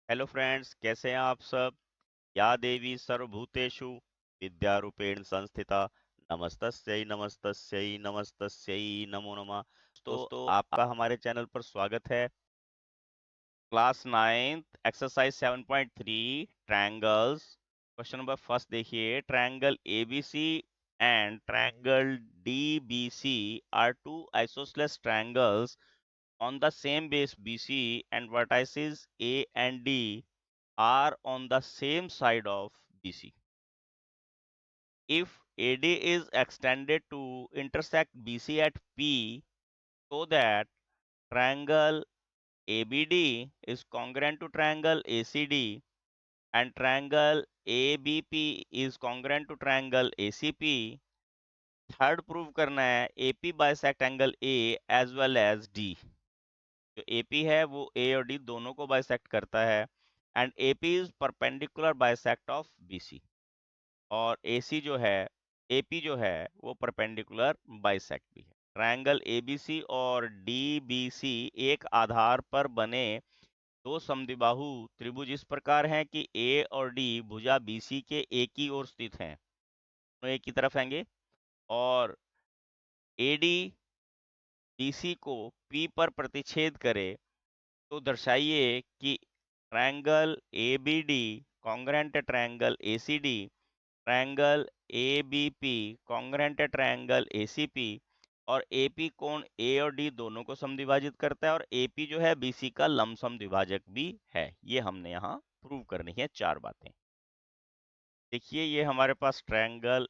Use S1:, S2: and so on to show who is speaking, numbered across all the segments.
S1: Hello friends, कैसे हैं आप सब। या देवी सर्वभूतेषु विद्यारूपेण संस्थिता नमस्तस्यै नमस्तस्यै नमस्तस्यै नमो नमः। दोस्तों, आपका हमारे चैनल पर स्वागत है। Class 9 exercise 7.3 triangles. Question number first देखिए, triangle ABC and triangle DBC are two isosceles triangles on the same base BC and vertices A and D are on the same side of BC. If AD is extended to intersect BC at P so that triangle ABD is congruent to triangle ACD and triangle ABP is congruent to triangle ACP, third prove करना है AP bisect angle A as well as D। जो AP है वो A और D दोनों को bisect करता है and AP is perpendicular bisect of BC, और AC जो है AP जो है वो परपेंडिकुलर बाइसेक्ट भी है। ट्रायंगल ABC और DBC एक आधार पर बने दो समद्विबाहु त्रिभुज इस प्रकार हैं कि A और D भुजा BC के एक ही ओर स्थित हैं, तो एक की तरफ हैंगे, और AD BC को P पर प्रतिच्छेद करे तो दर्शाइए कि ट्रायंगल ABD कॉन्ग्रेंट है triangle ACD, triangle ABP congruent है ट्रायंगल ACP, और AP कोण A और D दोनों को समद्विभाजित करता है, और AP जो है BC का लंब समद्विभाजक भी है। ये हमने यहाँ प्रूव करनी है चार बातें। देखिए, ये हमारे पास ट्रायंगल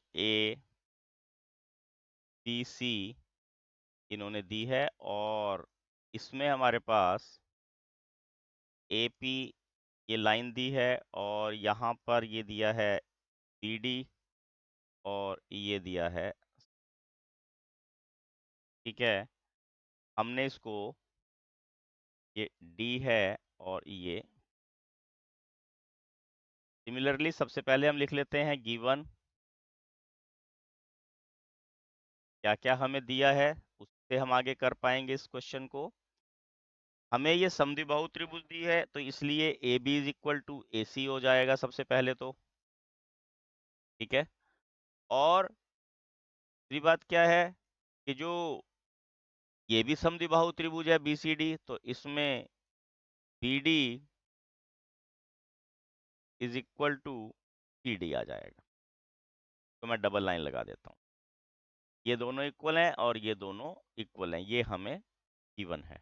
S1: ABC इन्होंने दी है, और इसमें हमारे पास AP ये लाइन दी है, और यहाँ पर ये दिया है BD, और ये दिया है, ठीक है। हमने इसको, ये D है और ये सिमिलरली सबसे पहले हम लिख लेते हैं गिवन क्या क्या हमें दिया है, उससे हम आगे कर पाएंगे इस क्वेश्चन को। हमें ये समद्विबाहु त्रिभुज दी है, तो इसलिए AB is equal to AC हो जाएगा सबसे पहले तो, ठीक है। और दूसरी बात क्या है कि जो ये भी समद्विबाहु त्रिभुज है BCD, तो इसमें BD is equal to CD आ जाएगा। तो मैं डबल लाइन लगा देता हूँ, ये दोनों इक्वल हैं और ये दोनों इक्वल हैं, ये हमें गिवन है,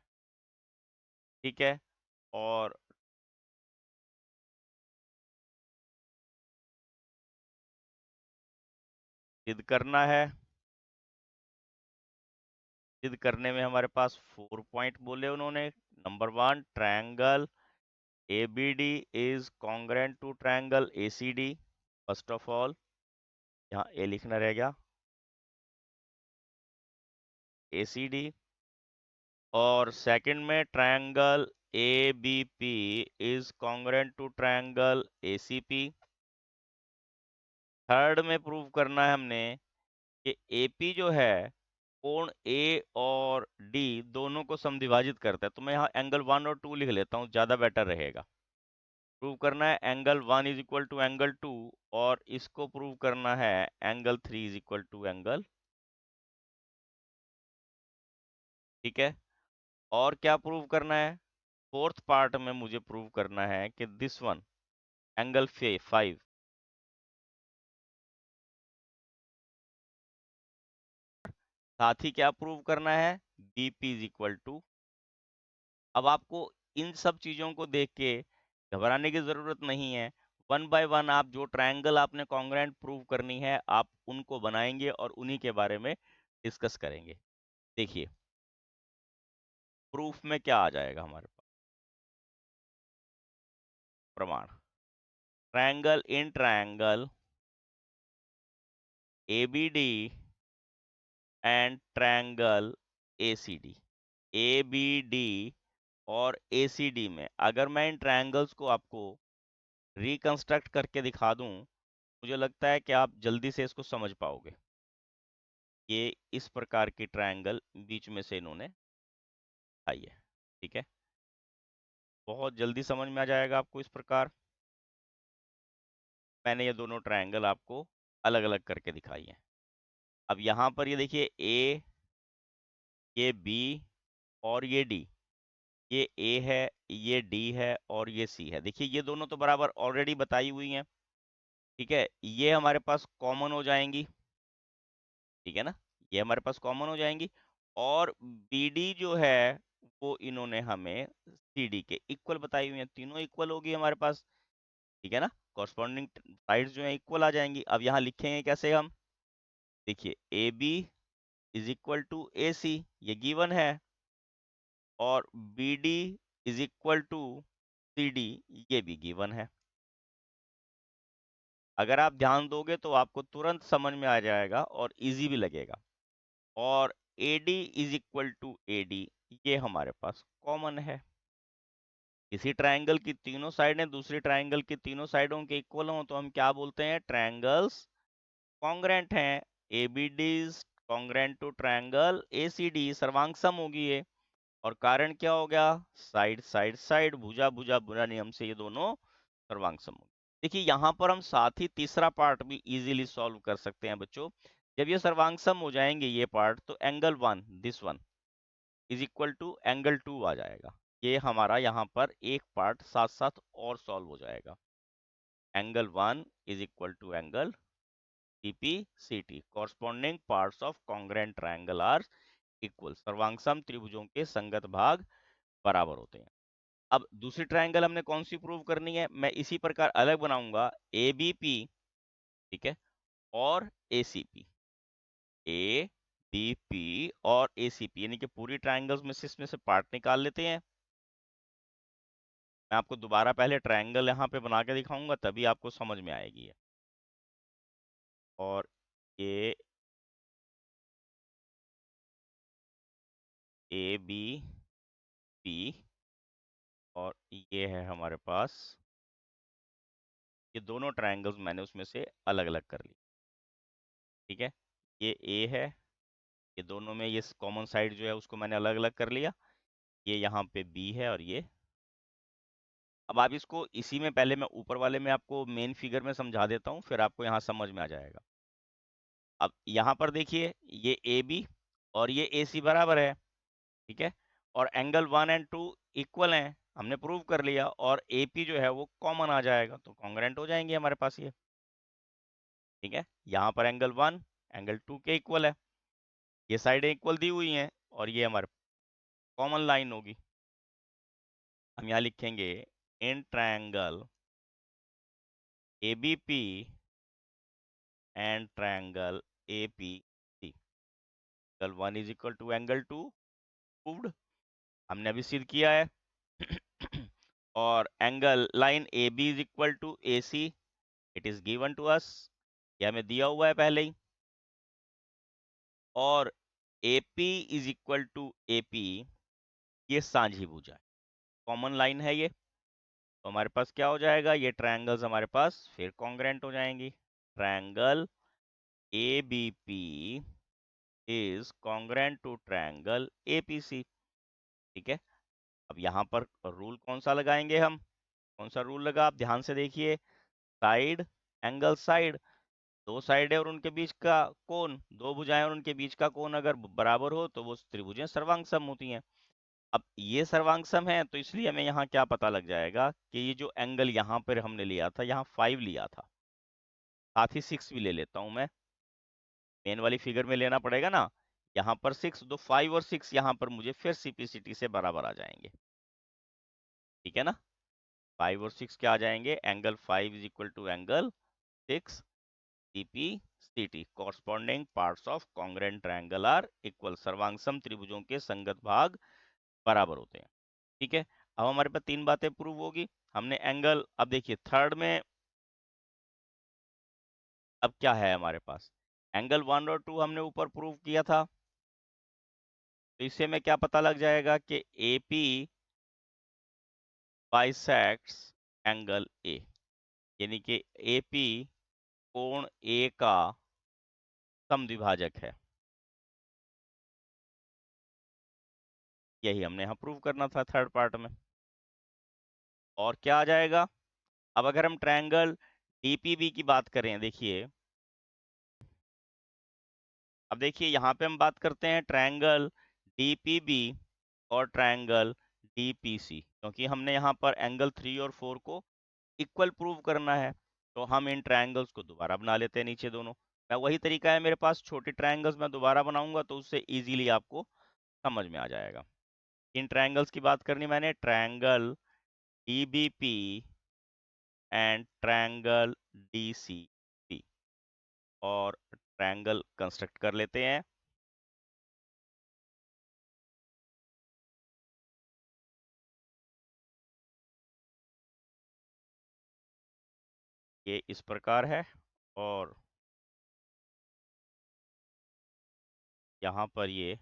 S1: ठीक है। और सिद्ध करना है, सिद्ध करने में हमारे पास 4 पॉइंट बोले उन्होंने। Number 1, triangle ABD is congruent to triangle ACD। First of all यहाँ A लिखना रह गया, ACD। और सेकंड में triangle ABP is congruent to triangle ACP। Third में प्रूव करना है हमने कि AP जो है कोण A और D दोनों को समद्विभाजित करता है। तो मैं यहाँ एंगल 1 और 2 लिख लेता हूँ, ज्यादा बेटर रहेगा। प्रूव करना है angle 1 is equal to angle 2, और इसको प्रूव करना है angle 3 is equal to angle, ठीक है। और क्या प्रूव करना है, फोर्थ पार्ट में मुझे प्रूव करना है कि दिस वन एंगल 5, साथ ही क्या प्रूव करना है, BP इज इक्वल टू। अब आपको इन सब चीजों को देख के घबराने की जरूरत नहीं है। वन बाय वन आप जो ट्रायंगल आपने कॉन्ग्रेंट प्रूव करनी है, आप उनको बनाएंगे और उन्हीं के बारे में डिस्कस करेंगे। देखिए, प्रूफ में क्या आ जाएगा हमारे पास, प्रमाण। Triangle in triangle ABD and triangle ACD, ABD और ACD में अगर मैं इन ट्रायंगल्स को आपको रिकंस्ट्रक्ट करके दिखा दूं, मुझे लगता है कि आप जल्दी से इसको समझ पाओगे। ये इस प्रकार की ट्रायंगल बीच में से इन्होंने आई है, ठीक है। बहुत जल्दी समझ में आ जाएगा आपको इस प्रकार। मैंने ये दोनों ट्रायंगल आपको अलग अलग करके दिखाई है। अब यहाँ पर ये देखिए ए, ये बी और ये डी, ये ए है, ये डी है और ये सी है। देखिए ये दोनों तो बराबर ऑलरेडी बताई हुई हैं, ठीक है। ये हमारे पास कॉमन हो जाएंगी, ठीक है ना, ये हमारे पास कॉमन हो जाएंगी। और बी डी जो है वो इन्होंने हमें सी डी के इक्वल बताई हुई हैं, तीनों इक्वल होगी हमारे पास, ठीक है ना। कॉरस्पॉन्डिंग साइड्स जो है इक्वल आ जाएंगी। अब यहाँ लिखेंगे कैसे हम, देखिए A B is equal to A C, ये गिवन है, और B D is equal to C D, ये भी गिवन है। अगर आप ध्यान दोगे तो आपको तुरंत समझ में आ जाएगा और इजी भी लगेगा। और A D is equal to A D, ये हमारे पास कॉमन है। किसी ट्रायंगल की तीनों साइडें दूसरी ट्रायंगल की तीनों साइडों के इक्वल हो तो हम क्या बोलते हैं, ट्रायंगल्स कॉन्ग्रेंट हैं। A B D is congruent to triangle A C D, सर्वांग सम होगी ये। और कारण क्या हो गया, साइड साइड साइड, भुजा भुजा बुरा नियम से ये दोनों सर्वांग सम होगी। देखिए यहाँ पर हम साथ ही तीसरा पार्ट भी इजीली सॉल्व कर सकते हैं बच्चों। जब ये सर्वांग सम हो जाएंगे ये पार्ट, तो angle one, this one is equal to angle two आ जाएगा। ये हमारा यहाँ पर एक पार्ट साथ साथ और सॉल्व हो जाएगा। Angle one is equal to angle CPCT, corresponding parts of congruent triangle are equal, सर्वांगसम त्रिभुजों के संगत भाग बराबर होते हैं। अब दूसरी ट्रायंगल हमने कौन सी प्रूव करनी है, मैं इसी प्रकार अलग बनाऊंगा, ए बी पी, ठीक है, और A C P, A B P और ए सी पी, यानी कि पूरी ट्रायंगल्स में से इसमें से पार्ट निकाल लेते हैं। मैं आपको दोबारा पहले ट्रायंगल यहाँ पे बना के दिखाऊंगा, तभी आपको समझ में आएगी ये। और ये ए बी पी, और ये है हमारे पास, ये दोनों ट्रायंगल्स मैंने उसमें से अलग अलग कर ली, ठीक है। ये ए है, ये दोनों में ये कॉमन साइड जो है उसको मैंने अलग अलग कर लिया। ये यहाँ पे बी है और ये, अब आप इसको इसी में, पहले मैं ऊपर वाले में आपको मेन फिगर में समझा देता हूँ, फिर आपको यहाँ समझ में आ जाएगा। अब यहाँ पर देखिए ये ए बी और ये ए सी बराबर है, ठीक है, और angle one and two equal हैं, हमने प्रूव कर लिया। और ए पी जो है वो कॉमन आ जाएगा, तो कॉन्ग्रेंट हो जाएंगे हमारे पास ये, ठीक है। यहाँ पर एंगल वन एंगल टू के इक्वल है, ये साइडें इक्वल दी हुई हैं, और ये हमारे कॉमन लाइन होगी। हम यहाँ लिखेंगे in triangle A B P and triangle A P C, angle one is equal to angle two, proved, हमने अभी सिद्ध किया है। और angle line A B is equal to A C, it is given to us, ये हमें दिया हुआ है पहले ही। और A P is equal to A P, ये सांझी भुजा है, कॉमन लाइन है ये, तो हमारे पास क्या हो जाएगा, ये ट्रायंगल्स हमारे पास फिर कॉन्ग्रेंट हो जाएंगी। Triangle A B P is congruent to triangle A P C, ठीक है। अब यहाँ पर रूल कौन सा लगाएंगे हम, कौन सा रूल लगा, आप ध्यान से देखिए, साइड एंगल साइड, दो साइड है और उनके बीच का कोण, दो भुजाएं और उनके बीच का कोण अगर बराबर हो तो वो त्रिभुजें सर्वांग सम होती हैं। अब ये सर्वांग सम है, तो इसलिए हमें यहाँ क्या पता लग जाएगा कि ये जो एंगल यहाँ पर हमने लिया था, यहाँ 5 लिया था, साथ ही 6 भी ले लेता हूँ मैं, मेन वाली फिगर में लेना पड़ेगा ना, यहाँ पर 6, तो 5 और 6 यहाँ पर मुझे फिर सीपीसीटी से बराबर आ जाएंगे, ठीक है ना। 5 और 6 क्या आ जाएंगे, angle 5 is equal to angle 6 CPCT, corresponding parts of congruent triangle are equal, सर्वांगसम त्रिभुजों के संगत भाग बराबर होते हैं, ठीक है। अब हमारे पास तीन बातें प्रूव होगी। हमने एंगल, अब देखिए थर्ड में अब क्या है हमारे पास, एंगल वन और टू हमने ऊपर प्रूव किया था, तो इससे हमें क्या पता लग जाएगा कि A P bisects angle A, यानी कि ए पी कोण ए का समद्विभाजक है। यही हमने यहाँ प्रूव करना था थर्ड पार्ट में। और क्या आ जाएगा। अब अगर हम ट्रायंगल डीपीबी की बात करें, देखिए अब देखिए यहाँ पे हम बात करते हैं ट्रायंगल डीपीबी और ट्रायंगल डीपीसी, क्योंकि हमने यहाँ पर एंगल 3 और 4 को इक्वल प्रूव करना है। तो हम इन ट्रायंगल्स को दोबारा बना लेते हैं नीचे दोनों। मैं वही तरीका है मेरे पास, छोटे ट्रायंगल्स मैं दोबारा बनाऊंगा तो उससे इजीली आपको समझ में आ जाएगा। इन ट्रायंगल्स की बात करनी मैंने, triangle DBP and triangle DCP, और ट्रायंगल कंस्ट्रक्ट कर लेते हैं। ये इस प्रकार है, और यहाँ पर ये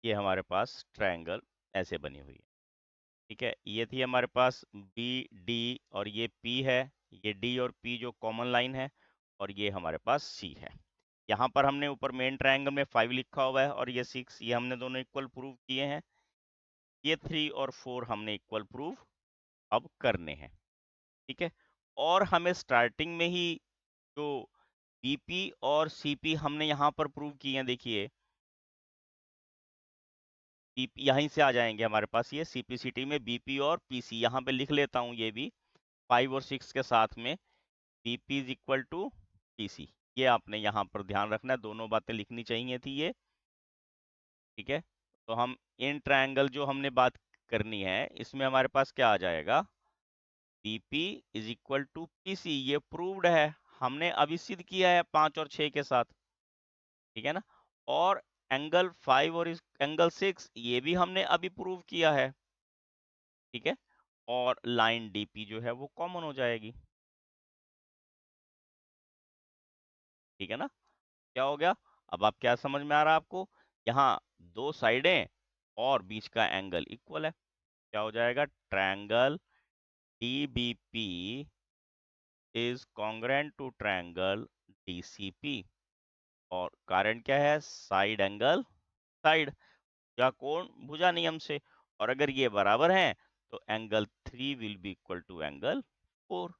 S1: हमारे पास ट्रायंगल ऐसे बनी हुई है। ठीक है, ये थी हमारे पास बी डी, और ये पी है, ये डी और पी जो कॉमन लाइन है, और ये हमारे पास सी है। यहाँ पर हमने ऊपर मेन ट्रायंगल में 5 लिखा हुआ है, और ये 6, ये हमने दोनों इक्वल प्रूव किए हैं। ये 3 और 4 हमने इक्वल प्रूव अब करने हैं। ठीक है, और हमें स्टार्टिंग में ही जो बीपी और सीपी हमने यहाँ पर प्रूव किए हैं, देखिए यहीं से आ जाएंगे हमारे पास ये सीपीसीटी में बीपी और पीसी। यहाँ पे लिख लेता हूँ ये भी 5 और 6 के साथ में, BP is equal to PC. ये आपने यहाँ पर ध्यान रखना है, दोनों बातें लिखनी चाहिए थी ये। ठीक है, तो हम इन ट्रायंगल जो हमने बात करनी है इसमें हमारे पास क्या आ जाएगा, BP is equal to PC. ये प्रूव्ड है, हमने अभी सिद्ध किया है 5 और 6 के साथ। ठीक है ना, और एंगल 5 और एंगल 6 ये भी हमने अभी प्रूव किया है। ठीक है, और लाइन डीपी जो है वो कॉमन हो जाएगी। ठीक है ना, क्या हो गया, अब आप क्या समझ में आ रहा है आपको, यहाँ दो साइडें और बीच का एंगल इक्वल है। क्या हो जाएगा, triangle DBP is congruent to triangle DCP, और कारण क्या है, साइड एंगल साइड या कोण भुजा नियम से, और अगर ये बराबर हैं तो angle 3 will be equal to angle 4।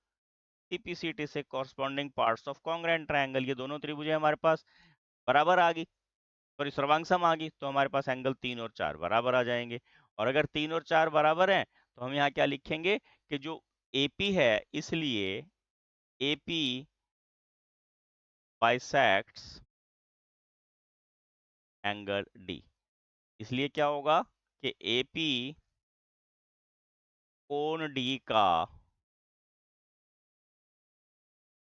S1: CPCT से corresponding parts of congruent triangle, ये दोनों त्रिभुजें हमारे पास बराबर आ गई, सॉरी सर्वांग आ गई, तो हमारे पास एंगल 3 और 4 बराबर आ जाएंगे। और अगर 3 और 4 बराबर हैं तो हम यहाँ क्या लिखेंगे कि जो एपी है, इसलिए एपी बाइसेक्ट्स एंगल डी। इसलिए क्या होगा कि एपी कोण डी का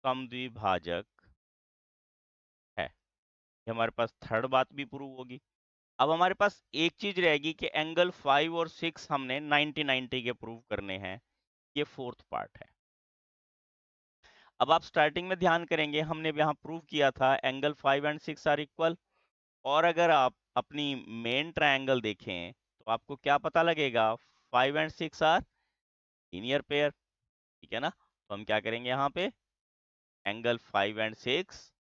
S1: समद्विभाजक है। ये हमारे पास थर्ड बात भी प्रूव होगी। अब हमारे पास एक चीज रहेगी कि एंगल 5 और 6 हमने 90-90 के प्रूव करने हैं, ये फोर्थ पार्ट है। अब आप स्टार्टिंग में ध्यान करेंगे, हमने यहाँ प्रूव किया था एंगल 5 एंड 6 आर इक्वल, और अगर आप अपनी मेन ट्रायंगल देखें तो आपको क्या पता लगेगा, 5 एंड 6 आर लीनियर पेयर। ठीक है ना, तो हम क्या करेंगे यहाँ पे, angle 5 and 6,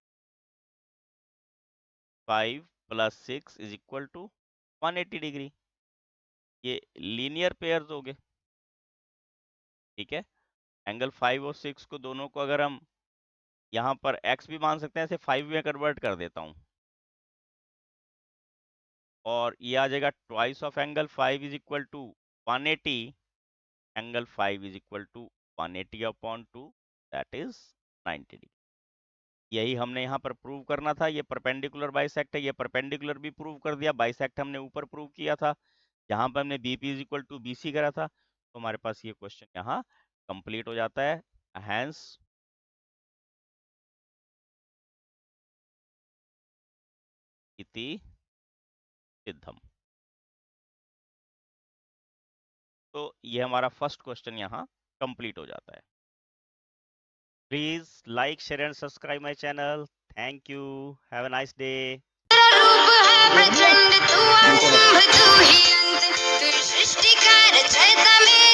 S1: 5 plus 6 is equal to 180 degree, ये लीनियर पेयर्स हो गए। ठीक है, एंगल 5 और 6 को दोनों को अगर हम यहाँ पर x भी मान सकते हैं, ऐसे 5 में कन्वर्ट कर देता हूँ, और ये आ जाएगा twice of angle 5 is equal to 180, angle 5 is equal to 180 upon 2, that is 90 degree. यही हमने यहाँ पर प्रूव करना था, ये परपेंडिकुलर बाइसेक्ट है, ये परपेंडिकुलर भी प्रूव कर दिया, बाइसेक्ट हमने ऊपर प्रूव किया था, जहां पर हमने BP is equal to BC करा था। तो हमारे पास ये क्वेश्चन यहाँ कंप्लीट हो जाता है, हैंस इति सिद्धम। तो ये हमारा फर्स्ट क्वेश्चन यहाँ कंप्लीट हो जाता है। Please like share and subscribe my channel. Thank you, have a nice day.
S2: रूप है प्रचंड तू अंत तू ही अंत, तू सृष्टि का रचयिता मेरा